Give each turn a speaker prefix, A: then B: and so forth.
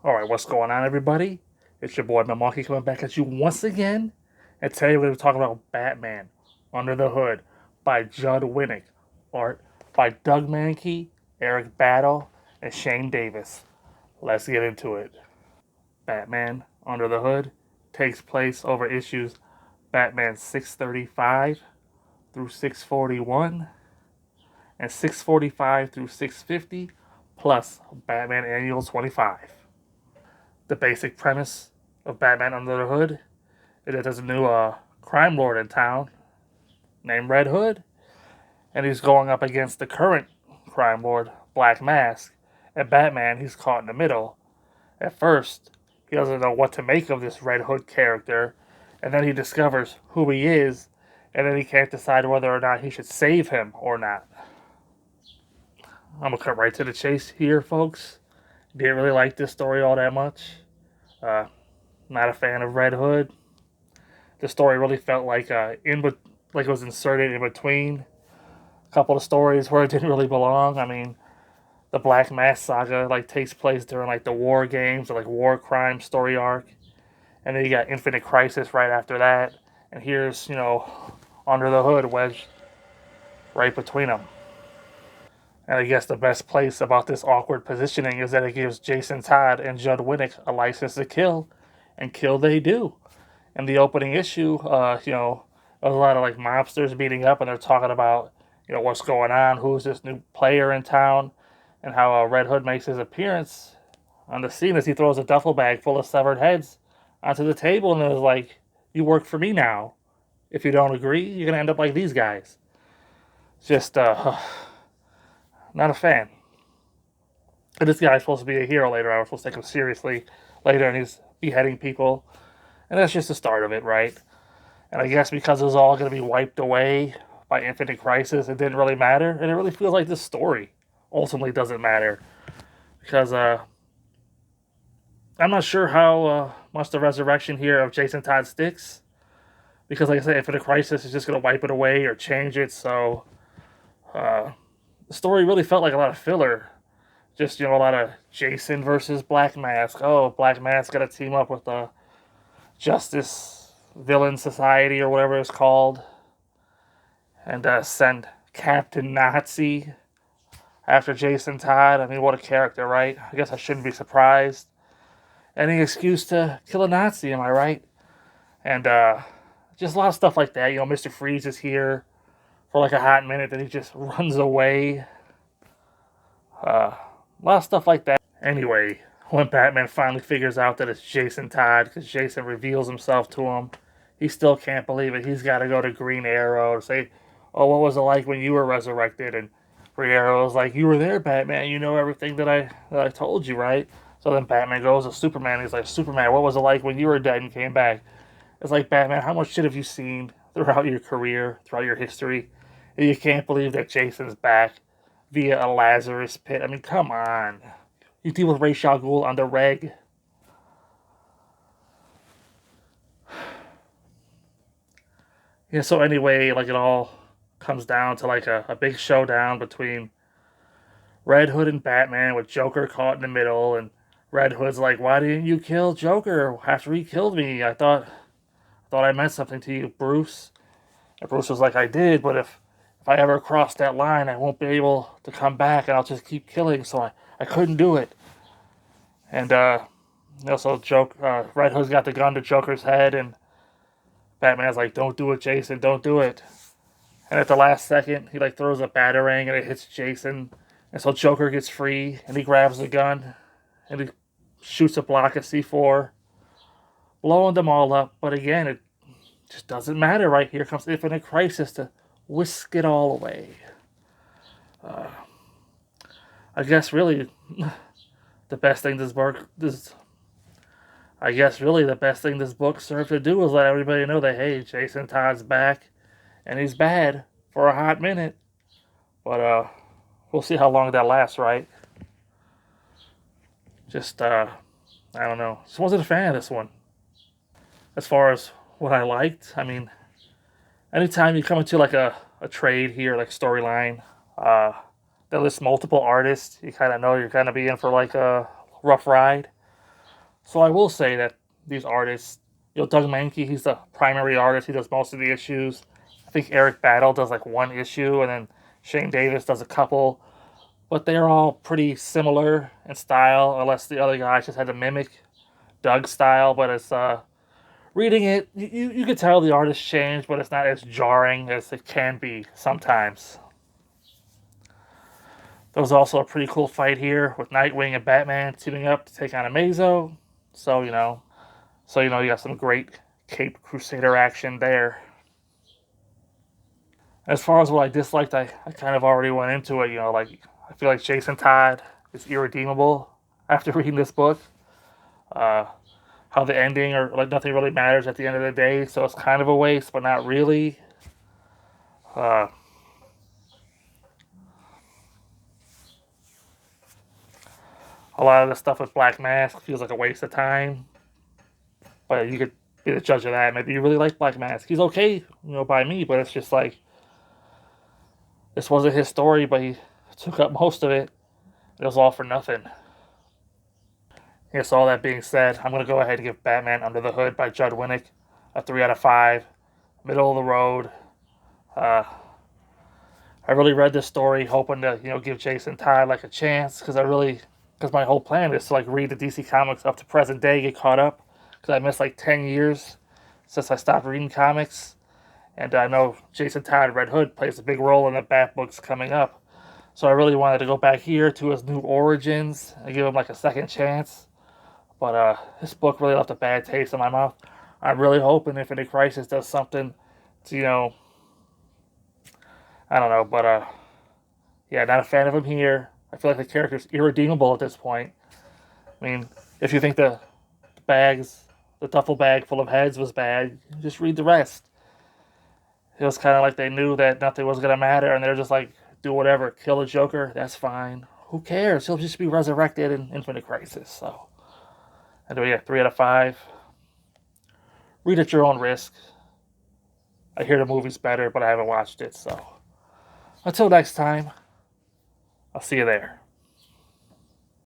A: Alright, what's going on, everybody? It's your boy Milwaukee coming back at you once again. And today we're going to be talking about Batman Under the Hood by Judd Winnick. Art by Doug Mahnke, Eric Battle, and Shane Davis. Let's get into it. Batman Under the Hood takes place over issues Batman 635 through 641 and 645 through 650 plus Batman Annual 25. The basic premise of Batman Under the Hood is that there's a new crime lord in town named Red Hood, and he's going up against the current crime lord, Black Mask. And Batman, he's caught in the middle. At first, he doesn't know what to make of this Red Hood character, and then he discovers who he is, and then he can't decide whether or not he should save him or not. I'm gonna cut right to the chase here, folks. Didn't really like this story all that much. Uh, Not a fan of Red Hood. The story really felt like like it was inserted in between a couple of stories where it didn't really belong. I mean, the Black Mass saga like takes place during like the war games or like war crime story arc, and then you got Infinite Crisis right after that, and here's Under the Hood wedged right between them. And I guess the best place about this awkward positioning is that it gives Jason Todd and Judd Winnick a license to kill, and kill they do. In the opening issue, there's a lot of like mobsters meeting up, and they're talking about what's going on, who's this new player in town, and how Red Hood makes his appearance on the scene as he throws a duffel bag full of severed heads onto the table, and it was like, "You work for me now. If you don't agree, you're gonna end up like these guys." Just not a fan. And this guy's supposed to be a hero later. I was supposed to take him seriously later, and he's beheading people, and that's just the start of it, right? And I guess because it was all going to be wiped away by Infinite Crisis, it didn't really matter. And it really feels like this story ultimately doesn't matter. Because I'm not sure how much the resurrection here of Jason Todd sticks. Because, like I said, Infinite Crisis is just going to wipe it away or change it. So the story really felt like a lot of filler. Just, a lot of Jason versus Black Mask. Oh, Black Mask got to team up with the Justice Villain Society or whatever it's called, and send Captain Nazi after Jason Todd. I mean, what a character, right? I guess I shouldn't be surprised. Any excuse to kill a Nazi, am I right? And just a lot of stuff like that. Mr. Freeze is here for like a hot minute, then he just runs away. A lot of stuff like that. Anyway, when Batman finally figures out that it's Jason Todd, because Jason reveals himself to him, he still can't believe it. He's got to go to Green Arrow to say, "Oh, what was it like when you were resurrected?" And Green Arrow is like, "You were there, Batman. You know everything that I told you, right?" So then Batman goes to Superman. He's like, "Superman, what was it like when you were dead and came back?" It's like, Batman, how much shit have you seen throughout your career, throughout your history? And you can't believe that Jason's back via a Lazarus pit. I mean, come on. You deal with Ra's al Ghul on the reg. Yeah, so anyway, like it all comes down to like a big showdown between Red Hood and Batman with Joker caught in the middle, and Red Hood's like, "Why didn't you kill Joker after he killed me? I thought I meant something to you, Bruce." And Bruce was like, "I did, but if I ever cross that line, I won't be able to come back, and I'll just keep killing, so I couldn't do it." And so Red Hood's got the gun to Joker's head, and Batman's like, "Don't do it, Jason, don't do it." And at the last second, he like throws a batarang and it hits Jason, and so Joker gets free and he grabs the gun and he shoots a block of C4, blowing them all up. But again, it just doesn't matter. Right here comes Infinite Crisis to whisk it all away. I guess really the best thing this I guess really the best thing this book served to do is let everybody know that, hey, Jason Todd's back and he's bad for a hot minute. But we'll see how long that lasts, right? Just I don't know. Just wasn't a fan of this one. As far as what I liked, I mean, anytime you come into like a trade here, like storyline, uh, that lists multiple artists, you kind of know you're going to be in for like a rough ride. So I will say that these artists, Doug Mahnke, he's the primary artist. He does most of the issues. I think Eric Battle does like one issue, and then Shane Davis does a couple. But they're all pretty similar in style, unless the other guys just had to mimic Doug's style. But it's reading it, you could tell the artist changed, but it's not as jarring as it can be sometimes. There was also a pretty cool fight here with Nightwing and Batman teaming up to take on Amazo. So you got some great Cape Crusader action there. As far as what I disliked, I kind of already went into it. Like I feel like Jason Todd is irredeemable after reading this book. Uh, how the ending or like nothing really matters at the end of the day, so it's kind of a waste, but not really. Uh, a lot of the stuff with Black Mask feels like a waste of time, but you could be the judge of that. Maybe you really like Black Mask. He's okay, by me, but it's just like this wasn't his story, but he took up most of it. It was all for nothing. Yes, all that being said, I'm going to go ahead and give Batman Under the Hood by Judd Winnick a 3 out of 5. Middle of the road. Uh, I really read this story hoping to, give Jason Todd like a chance because my whole plan is to like read the DC Comics up to present day, get caught up because I missed like 10 years since I stopped reading comics. And I know Jason Todd, Red Hood, plays a big role in the Bat books coming up. So I really wanted to go back here to his new origins and give him like a second chance. But this book really left a bad taste in my mouth. I'm really hoping Infinite Crisis does something to, I don't know. But yeah, not a fan of him here. I feel like the character's irredeemable at this point. I mean, if you think the duffel bag full of heads was bad, just read the rest. It was kind of like they knew that nothing was going to matter, and they're just like, do whatever, kill the Joker, that's fine. Who cares? He'll just be resurrected in Infinite Crisis. So, anyway, yeah, 3 out of 5. Read at your own risk. I hear the movie's better, but I haven't watched it, so. Until next time, I'll see you there.